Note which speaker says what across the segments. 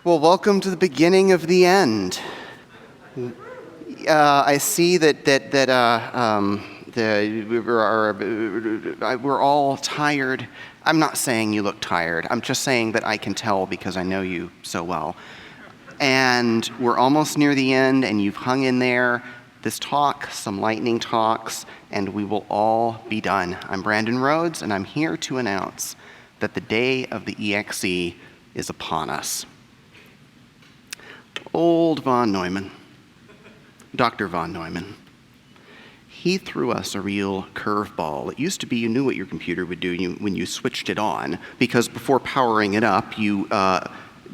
Speaker 1: Well, welcome to the beginning of the end. I see that we're all tired. I'm not saying you look tired. I'm just saying that I can tell because I know you so well. And we're almost near the end, and you've hung in there. This talk, some lightning talks, and we will all be done. I'm Brandon Rhodes, and I'm here to announce that the day of the EXE is upon us. Old von Neumann, Dr. von Neumann, he threw us a real curveball. It used to be you knew what your computer would do when you switched it on, because before powering it up, you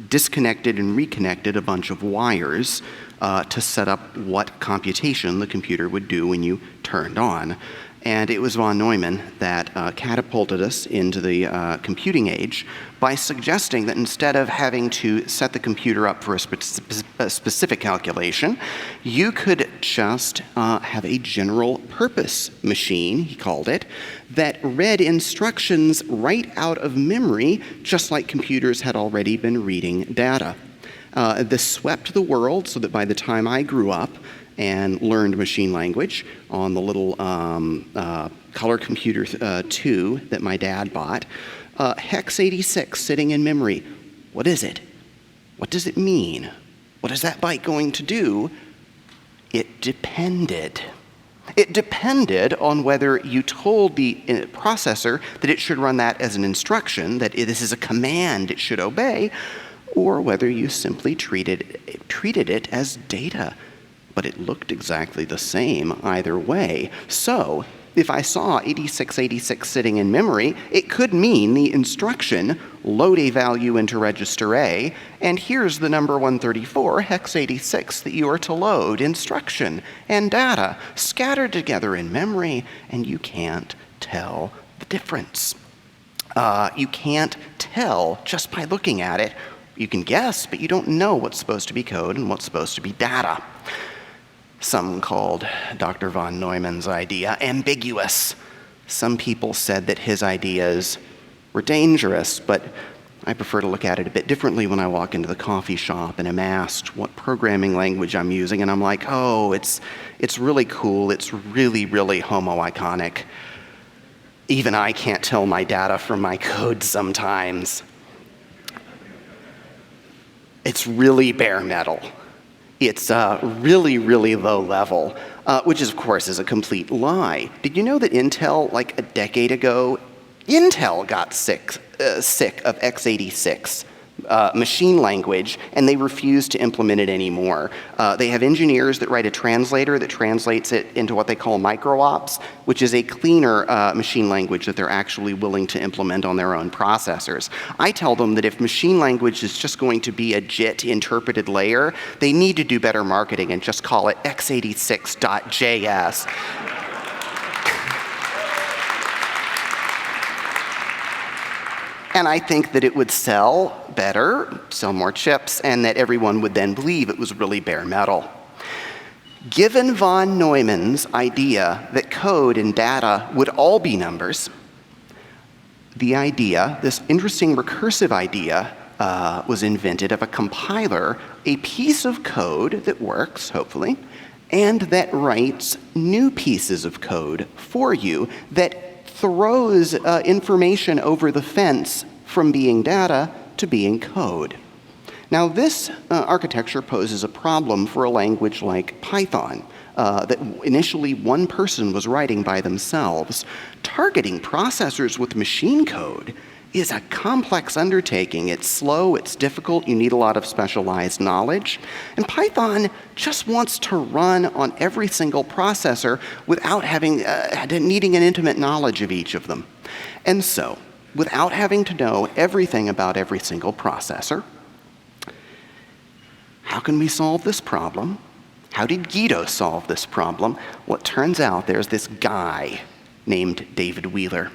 Speaker 1: disconnected and reconnected a bunch of wires to set up what computation the computer would do when you turned on. And it was von Neumann that catapulted us into the computing age by suggesting that instead of having to set the computer up for a specific calculation, you could just have a general purpose machine, he called it, that read instructions right out of memory, just like computers had already been reading data. This swept the world so that by the time I grew up and learned machine language on the little color computer 2 that my dad bought, hex 86 sitting in memory. What is it? What does it mean? What is that byte going to do? It depended. It depended on whether you told the processor that it should run that as an instruction, that this is a command it should obey, or whether you simply treated it as data. But it looked exactly the same either way. So if I saw 8686 sitting in memory, it could mean the instruction, load a value into register A, and here's the number 134, hex 86, that you are to load instruction and data scattered together in memory, and you can't tell the difference. You can't tell just by looking at it. You can guess, but you don't know what's supposed to be code and what's supposed to be data. Some called Dr. von Neumann's idea ambiguous. Some people said that his ideas were dangerous, but I prefer to look at it a bit differently when I walk into the coffee shop and am asked what programming language I'm using, and I'm like, oh, it's really cool, it's really, really homo-iconic. Even I can't tell my data from my code sometimes. It's really bare metal. It's really, really low level, which of course is a complete lie. Did you know that Intel, like a decade ago, Intel got sick of x86 machine language, and they refused to implement it anymore. They have engineers that write a translator that translates it into what they call micro-ops, which is a cleaner machine language that they're actually willing to implement on their own processors. I tell them that if machine language is just going to be a JIT interpreted layer, they need to do better marketing and just call it x86.js. And I think that it would sell better, sell more chips, and that everyone would then believe it was really bare metal. Given von Neumann's idea that code and data would all be numbers, the idea, this interesting recursive idea, was invented of a compiler, a piece of code that works, hopefully, and that writes new pieces of code for you that throws information over the fence from being data to being code. Now, this architecture poses a problem for a language like Python that initially one person was writing by themselves. Targeting processors with machine code is a complex undertaking. It's slow, it's difficult, you need a lot of specialized knowledge. And Python just wants to run on every single processor without needing an intimate knowledge of each of them. And so, without having to know everything about every single processor, how can we solve this problem? How did Guido solve this problem? Well, it turns out there's this guy named David Wheeler.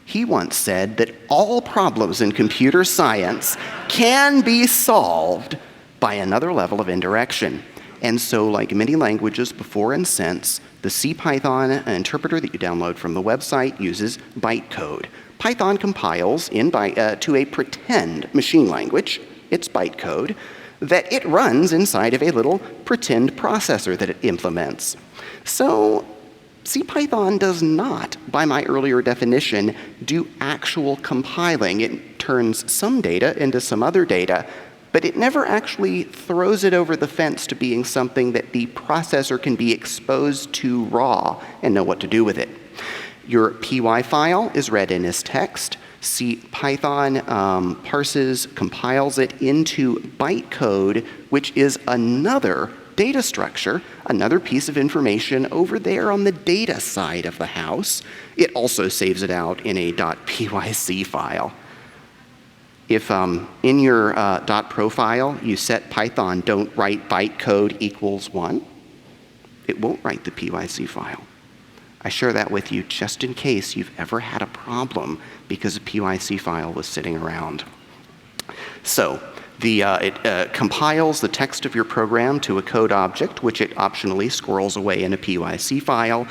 Speaker 1: He once said that all problems in computer science can be solved by another level of indirection. And so, like many languages before and since, the CPython interpreter that you download from the website uses bytecode. Python compiles to a pretend machine language. it's bytecode, that it runs inside of a little pretend processor that it implements. So CPython does not, by my earlier definition, do actual compiling. It turns some data into some other data, but it never actually throws it over the fence to being something that the processor can be exposed to raw and know what to do with it. Your py file is read in as text. CPython parses, compiles it into bytecode, which is another data structure, another piece of information over there on the data side of the house. It also saves it out in a .pyc file. If in your .pro file you set Python don't write bytecode equals 1, it won't write the PYC file. I share that with you just in case you've ever had a problem because a PYC file was sitting around. So it compiles the text of your program to a code object, which it optionally squirrels away in a PYC file.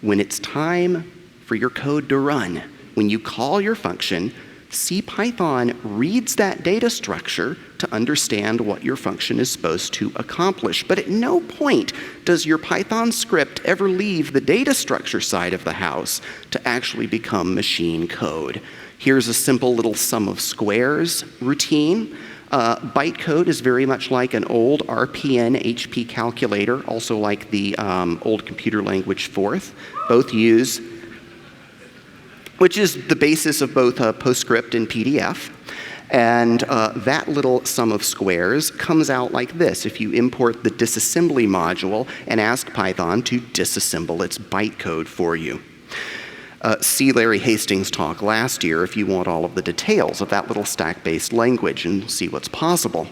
Speaker 1: When it's time for your code to run, when you call your function, CPython reads that data structure to understand what your function is supposed to accomplish. But at no point does your Python script ever leave the data structure side of the house to actually become machine code. Here's a simple little sum of squares routine. Bytecode is very much like an old RPN HP calculator, also like the old computer language Forth. Both use, which is the basis of both PostScript and PDF. And that little sum of squares comes out like this if you import the disassembly module and ask Python to disassemble its bytecode for you. See Larry Hastings' talk last year if you want all of the details of that little stack-based language and see what's possible.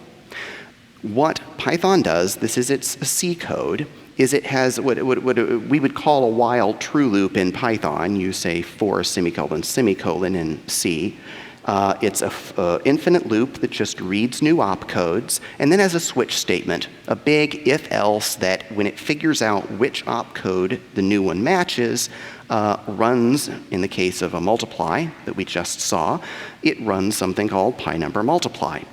Speaker 1: What Python does, this is its C code, is it has what we would call a while true loop in Python. You say for semicolon semicolon in C. It's an infinite loop that just reads new opcodes and then has a switch statement, a big if-else that when it figures out which opcode the new one matches, runs, in the case of a multiply that we just saw, it runs something called PyNumberMultiply.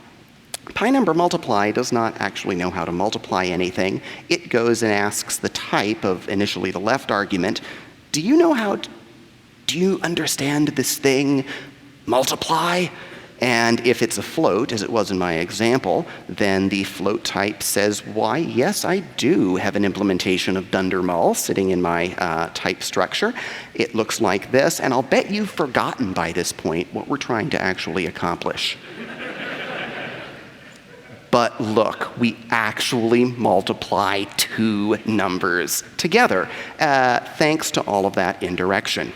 Speaker 1: PyNumberMultiply does not actually know how to multiply anything. It goes and asks the type of initially the left argument, do you understand this thing, multiply? And if it's a float, as it was in my example, then the float type says, why, yes, I do have an implementation of dundermul sitting in my type structure. It looks like this, and I'll bet you've forgotten by this point what we're trying to actually accomplish. But look, we actually multiply two numbers together, thanks to all of that indirection.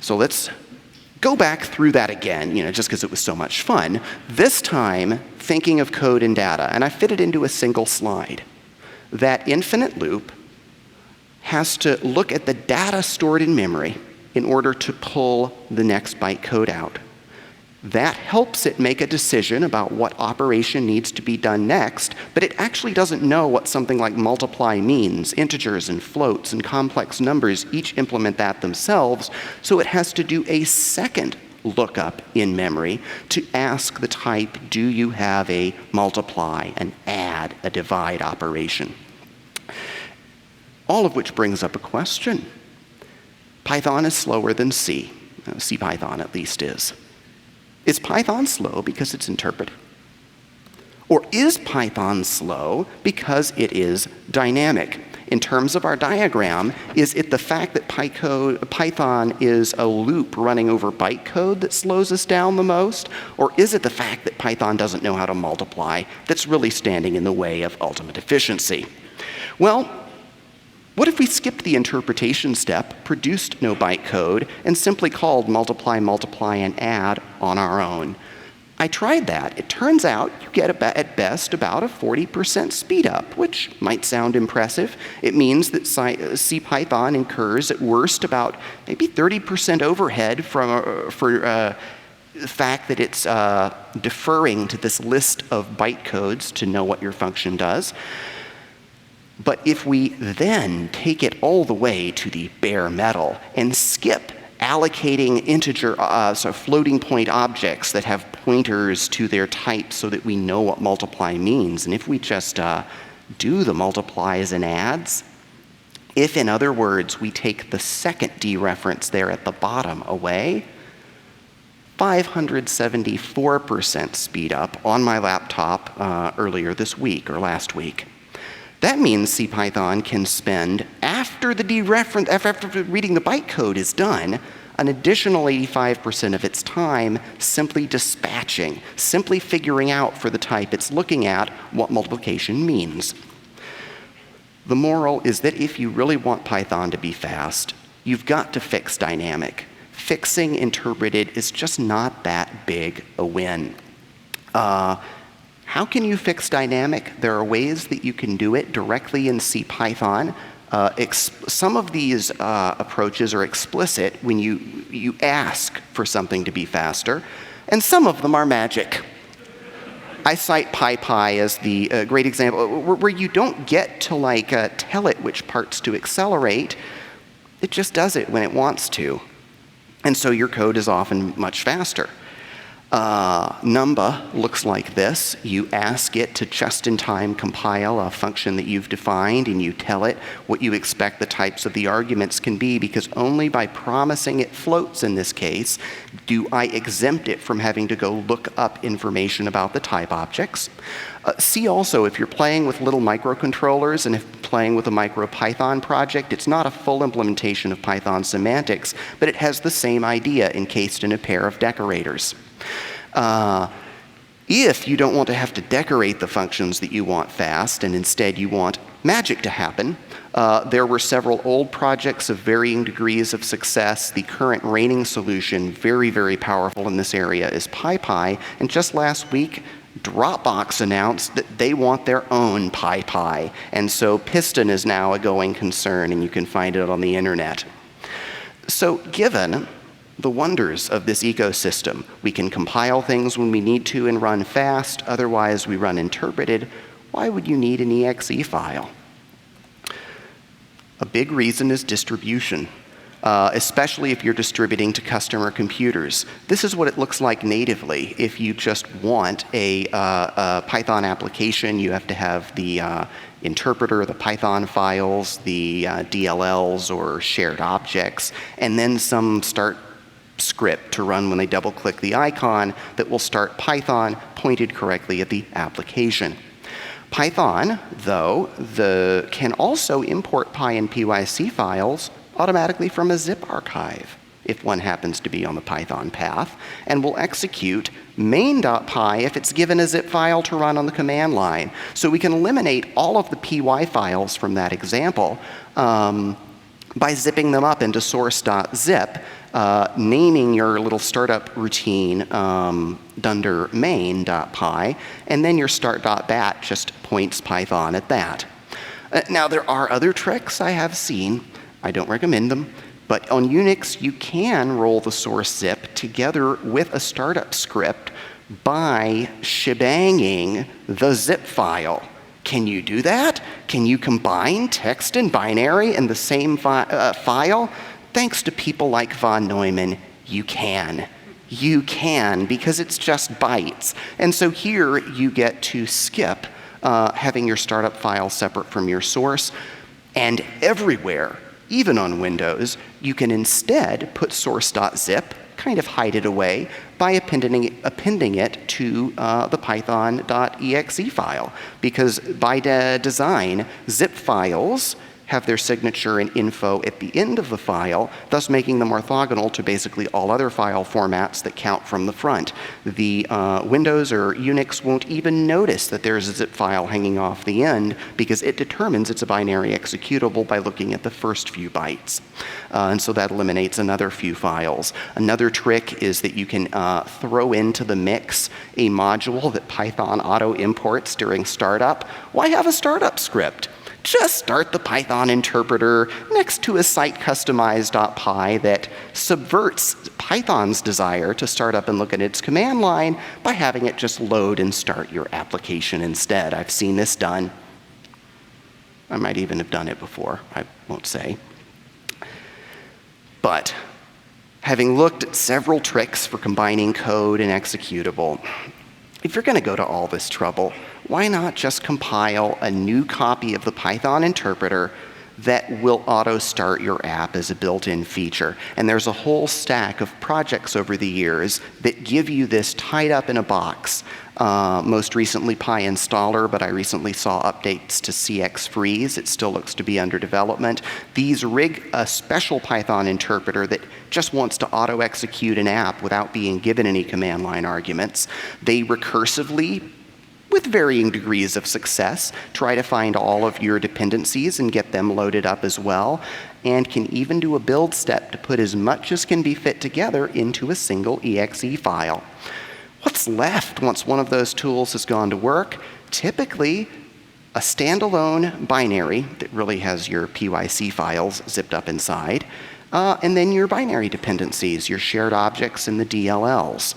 Speaker 1: So let's go back through that again, just because it was so much fun. This time, thinking of code and data, and I fit it into a single slide. That infinite loop has to look at the data stored in memory in order to pull the next bytecode out. That helps it make a decision about what operation needs to be done next, but it actually doesn't know what something like multiply means. Integers and floats and complex numbers each implement that themselves, so it has to do a second lookup in memory to ask the type, do you have a multiply, an add, a divide operation? All of which brings up a question. Python is slower than C. CPython at least is. Is Python slow because it's interpreted? Or is Python slow because it is dynamic? In terms of our diagram, is it the fact that Python is a loop running over bytecode that slows us down the most? Or is it the fact that Python doesn't know how to multiply that's really standing in the way of ultimate efficiency? Well, what if we skipped the interpretation step, produced no bytecode, and simply called multiply, multiply, and add on our own? I tried that. It turns out you get at best about a 40% speed up, which might sound impressive. It means that CPython incurs at worst about maybe 30% overhead for the fact that it's deferring to this list of bytecodes to know what your function does. But if we then take it all the way to the bare metal and skip allocating integer, so floating point objects that have pointers to their type so that we know what multiply means. And if we just do the multiplies and adds, if, in other words, we take the second dereference there at the bottom away, 574% speed up on my laptop earlier this week or last week. That means CPython can spend, after the dereference, after reading the bytecode is done, an additional 85% of its time simply dispatching, simply figuring out for the type it's looking at what multiplication means. The moral is that if you really want Python to be fast, you've got to fix dynamic. Fixing interpreted is just not that big a win. How can you fix dynamic? There are ways that you can do it directly in CPython. Some of these approaches are explicit when you ask for something to be faster, and some of them are magic. I cite PyPy as the great example where you don't get to tell it which parts to accelerate. It just does it when it wants to. And so your code is often much faster. Numba looks like this. You ask it to just-in-time compile a function that you've defined, and you tell it what you expect the types of the arguments can be, because only by promising it floats in this case do I exempt it from having to go look up information about the type objects. See also, if you're playing with little microcontrollers and if playing with a MicroPython project, it's not a full implementation of Python semantics, but it has the same idea encased in a pair of decorators. If you don't want to have to decorate the functions that you want fast, and instead you want magic to happen, there were several old projects of varying degrees of success. The current reigning solution, very, very powerful in this area, is PyPy. And just last week, Dropbox announced that they want their own PyPy. And so Piston is now a going concern, and you can find it on the internet. So given the wonders of this ecosystem, we can compile things when we need to and run fast, otherwise we run interpreted. Why would you need an EXE file? A big reason is distribution, especially if you're distributing to customer computers. This is what it looks like natively. If you just want a Python application, you have to have the interpreter, the Python files, the DLLs or shared objects, and then some start script to run when they double-click the icon that will start Python pointed correctly at the application. Python, though, can also import Py and PYC files automatically from a zip archive, if one happens to be on the Python path, and will execute main.py if it's given a zip file to run on the command line. So we can eliminate all of the py files from that example by zipping them up into source.zip, naming your little startup routine dunder main.py, and then your start.bat just points Python at that. Now, there are other tricks I have seen. I don't recommend them. But on Unix, you can roll the source zip together with a startup script by shebanging the zip file. Can you do that? Can you combine text and binary in the same file? Thanks to people like von Neumann, you can. You can, because it's just bytes. And so here you get to skip having your startup file separate from your source. And everywhere, even on Windows, you can instead put source.zip, kind of hide it away, by appending it to the python.exe file. Because by design, zip files have their signature and info at the end of the file, thus making them orthogonal to basically all other file formats that count from the front. The Windows or Unix won't even notice that there's a zip file hanging off the end because it determines it's a binary executable by looking at the first few bytes. And so that eliminates another few files. Another trick is that you can throw into the mix a module that Python auto imports during startup. Why have a startup script? Just start the Python interpreter next to a site customized.py that subverts Python's desire to start up and look at its command line by having it just load and start your application instead. I've seen this done. I might even have done it before. I won't say. But Having looked at several tricks for combining code and executable, if you're going to go to all this trouble, why not just compile a new copy of the Python interpreter that will auto-start your app as a built-in feature? And there's a whole stack of projects over the years that give you this tied up in a box. Most recently PyInstaller, but I recently saw updates to CX Freeze. It still looks to be under development. These rig a special Python interpreter that just wants to auto-execute an app without being given any command line arguments. They recursively, with varying degrees of success, try to find all of your dependencies and get them loaded up as well, and can even do a build step to put as much as can be fit together into a single EXE file. What's left once one of those tools has gone to work? Typically, a standalone binary that really has your PYC files zipped up inside, and then your binary dependencies, your shared objects and the DLLs.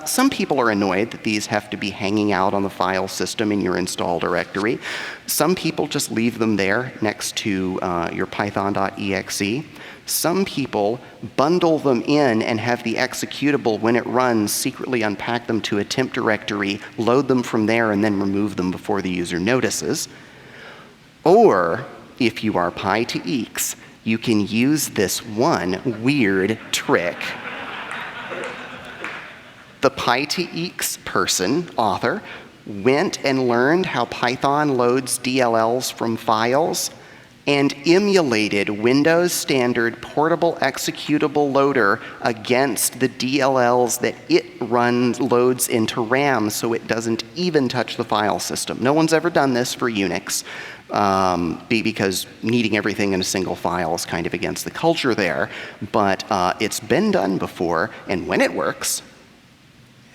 Speaker 1: Some people are annoyed that these have to be hanging out on the file system in your install directory. Some people just leave them there next to your python.exe. Some people bundle them in and have the executable, when it runs, secretly unpack them to a temp directory, load them from there, and then remove them before the user notices. Or, if you are Py2EXE, you can use this one weird trick. The Py2EXE person, author, went and learned how Python loads DLLs from files and emulated Windows standard portable executable loader against the DLLs that it loads into RAM, so it doesn't even touch the file system. No one's ever done this for Unix, because needing everything in a single file is kind of against the culture there, but it's been done before, and when it works,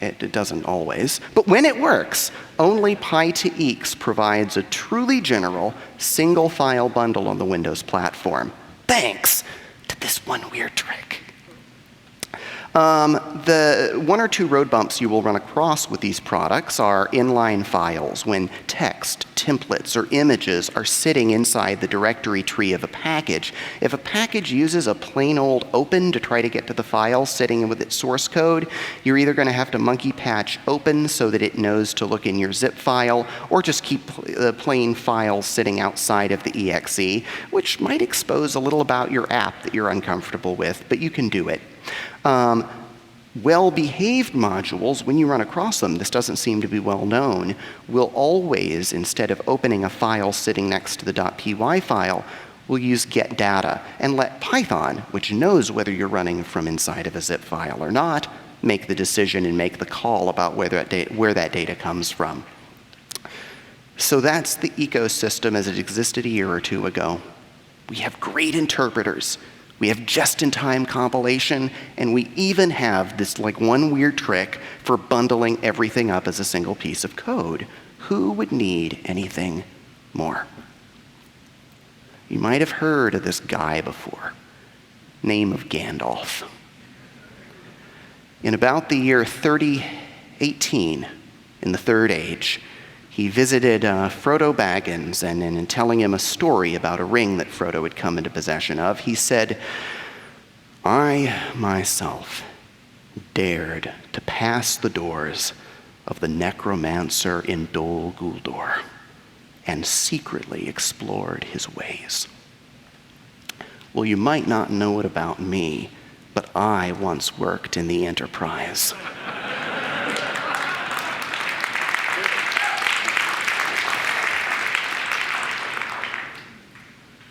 Speaker 1: it doesn't always, but when it works, only Py2EXE provides a truly general single file bundle on the Windows platform, thanks to this one weird trick. The one or two road bumps you will run across with these products are inline files, when text, templates, or images are sitting inside the directory tree of a package. If a package uses a plain old open to try to get to the file sitting with its source code, you're either going to have to monkey patch open so that it knows to look in your zip file, or just keep the plain file sitting outside of the EXE, which might expose a little about your app that you're uncomfortable with, but you can do it. Well-behaved modules, when you run across them, this doesn't seem to be well known, will always, instead of opening a file sitting next to the .py file, will use getData and let Python, which knows whether you're running from inside of a zip file or not, make the decision and make the call about where that data comes from. So that's the ecosystem as it existed a year or two ago. We have great interpreters. We have just-in-time compilation, and we even have this one weird trick for bundling everything up as a single piece of code. Who would need anything more? You might have heard of this guy before, name of Gandalf. In about the year 3018, in the Third Age, he visited Frodo Baggins, and in telling him a story about a ring that Frodo had come into possession of, he said, "I myself dared to pass the doors of the necromancer in Dol Guldur and secretly explored his ways. Well, you might not know it about me, but I once worked in the Enterprise."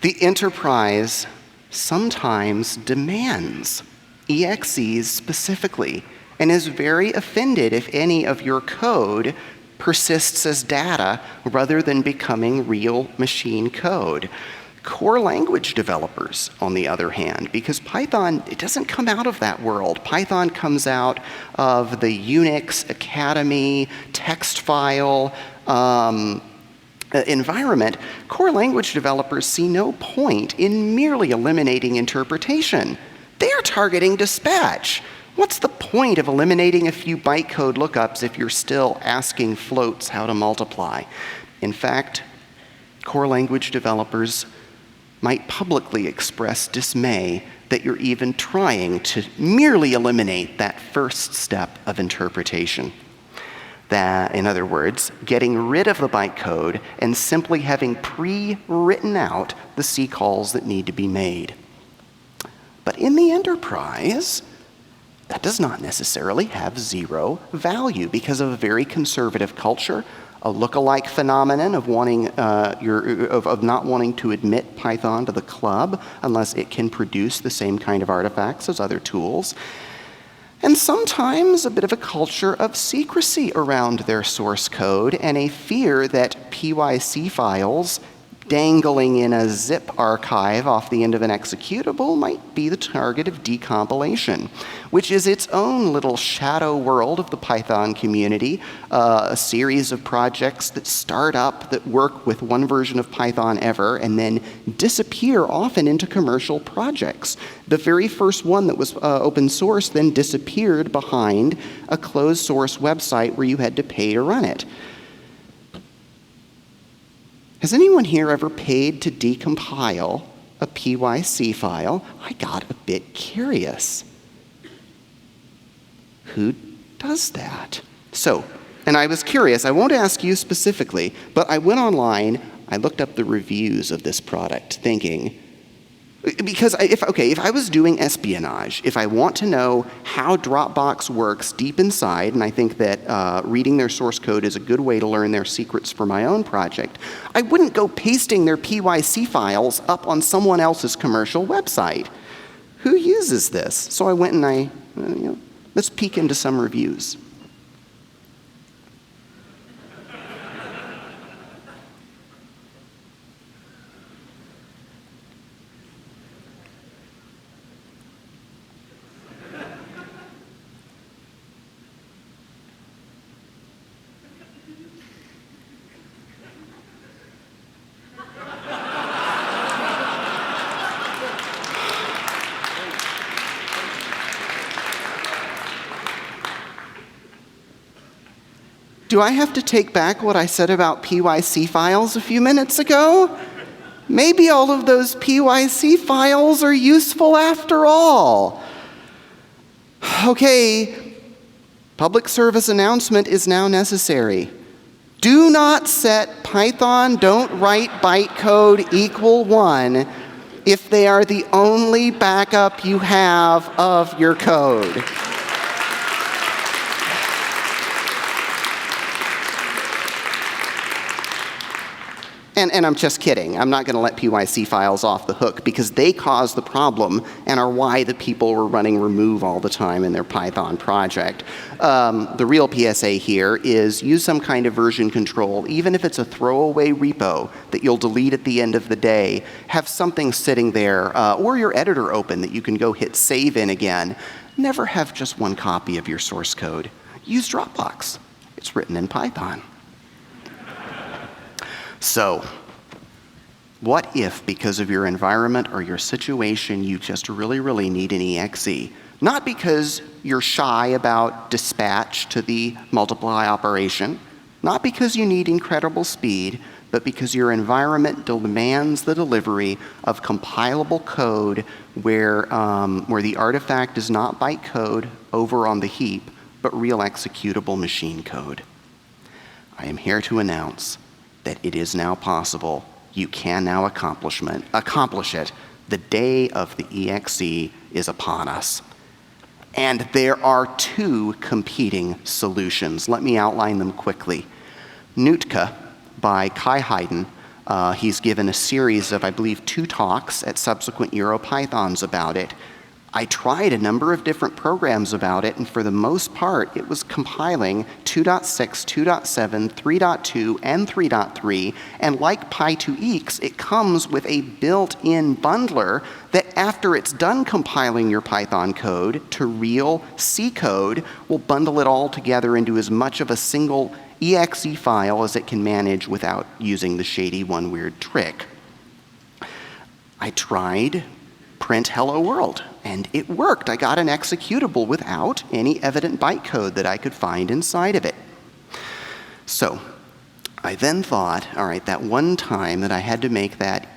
Speaker 1: The Enterprise sometimes demands EXEs specifically, and is very offended if any of your code persists as data rather than becoming real machine code. Core language developers, on the other hand, because Python, it doesn't come out of that world. Python comes out of the Unix Academy text file environment. Core language developers see no point in merely eliminating interpretation. They are targeting dispatch. What's the point of eliminating a few bytecode lookups if you're still asking floats how to multiply? In fact, core language developers might publicly express dismay that you're even trying to merely eliminate that first step of interpretation. That, in other words, getting rid of the bytecode and simply having pre-written out the C calls that need to be made. But in the enterprise, that does not necessarily have zero value because of a very conservative culture, a look-alike phenomenon of not wanting to admit Python to the club unless it can produce the same kind of artifacts as other tools, and sometimes a bit of a culture of secrecy around their source code and a fear that PYC files dangling in a zip archive off the end of an executable might be the target of decompilation, which is its own little shadow world of the Python community, a series of projects that start up that work with one version of Python ever and then disappear often into commercial projects. The very first one that was open source then disappeared behind a closed source website where you had to pay to run it. Has anyone here ever paid to decompile a PYC file? I got a bit curious. Who does that? So, and I was curious, I won't ask you specifically, but I went online, I looked up the reviews of this product thinking, because if I was doing espionage, if I want to know how Dropbox works deep inside, and I think that reading their source code is a good way to learn their secrets for my own project, I wouldn't go pasting their PYC files up on someone else's commercial website. Who uses this? So I went and let's peek into some reviews. Do I have to take back what I said about PYC files a few minutes ago? Maybe all of those PYC files are useful after all. Okay, public service announcement is now necessary. Do not set Python don't write bytecode equal 1 if they are the only backup you have of your code. And I'm just kidding. I'm not going to let PYC files off the hook because they cause the problem and are why the people were running remove all the time in their Python project. The real PSA here is use some kind of version control, even if it's a throwaway repo that you'll delete at the end of the day. Have something sitting there or your editor open that you can go hit save in again. Never have just one copy of your source code. Use Dropbox. It's written in Python. So, what if, because of your environment or your situation, you just really need an EXE? Not because you're shy about dispatch to the multiply operation, not because you need incredible speed, but because your environment demands the delivery of compilable code where the artifact is not bytecode over on the heap, but real executable machine code. I am here to announce that it is now possible. You can now accomplish it. The day of the EXE is upon us. And there are two competing solutions. Let me outline them quickly. Nootka by Kai Hayden. He's given a series of, I believe, 2 talks at subsequent EuroPythons about it. I tried a number of different programs about it, and for the most part, it was compiling 2.6, 2.7, 3.2, and 3.3, and like Py2EXE, it comes with a built-in bundler that after it's done compiling your Python code to real C code, will bundle it all together into as much of a single EXE file as it can manage without using the shady one weird trick. I tried print hello world, and it worked. I got an executable without any evident bytecode that I could find inside of it. So, I then thought, all right, that one time that I had to make that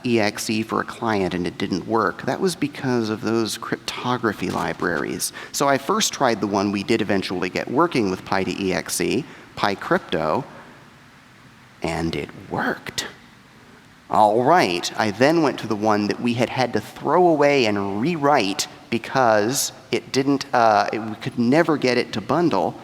Speaker 1: EXE for a client and it didn't work, that was because of those cryptography libraries. So I first tried the one we did eventually get working with Pi to EXE, PyCrypto, and it worked. All right, I then went to the one that we had to throw away and rewrite because it didn't, we could never get it to bundle.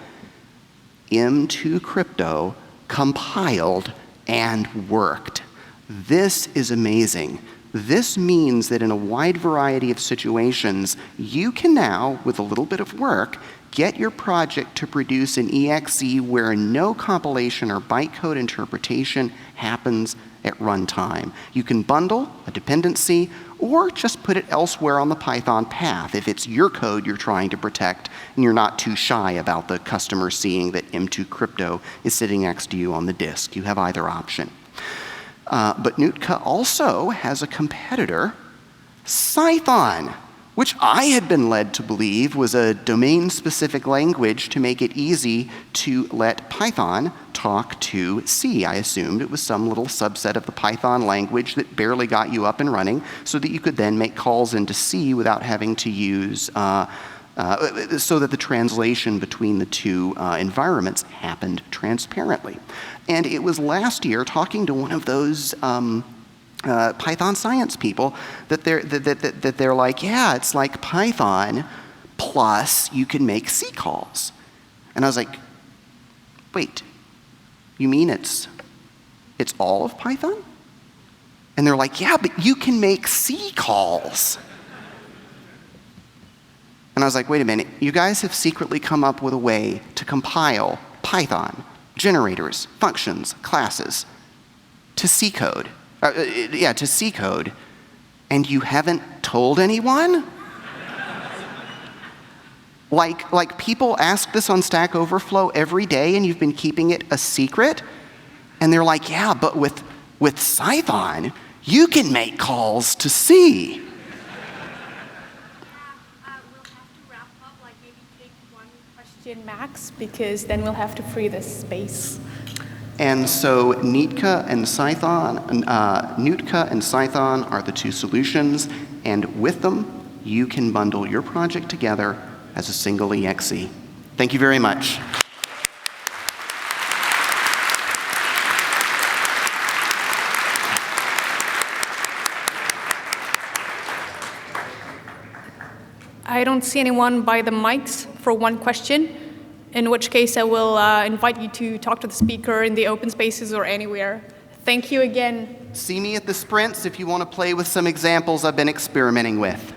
Speaker 1: M2 Crypto compiled and worked. This is amazing. This means that in a wide variety of situations, you can now, with a little bit of work, get your project to produce an EXE where no compilation or bytecode interpretation happens at runtime. You can bundle a dependency or just put it elsewhere on the Python path if it's your code you're trying to protect and you're not too shy about the customer seeing that M2 Crypto is sitting next to you on the disk. You have either option. But Nootka also has a competitor, Python, which I had been led to believe was a domain-specific language to make it easy to let Python talk to C. I assumed it was some little subset of the Python language that barely got you up and running so that you could then make calls into C without having to use, so that the translation between the two environments happened transparently. And it was last year talking to one of those Python science people that they're like, yeah, it's like Python plus you can make C calls. And I was like, wait, you mean it's all of Python? And they're like, yeah, but you can make C calls. And I was like, wait a minute, you guys have secretly come up with a way to compile Python, generators, functions, classes to C code. To C code, and you haven't told anyone? Like people ask this on Stack Overflow every day and you've been keeping it a secret? And they're like, yeah, but with Python, you can make calls to C.
Speaker 2: We'll have to wrap up, like maybe take one question max, because then we'll have to free this space.
Speaker 1: And so Nootka and Python are the two solutions, and with them, you can bundle your project together as a single EXE. Thank you very much.
Speaker 2: I don't see anyone by the mics for one question, in which case I will invite you to talk to the speaker in the open spaces or anywhere. Thank you again.
Speaker 1: See me at the sprints if you want to play with some examples I've been experimenting with.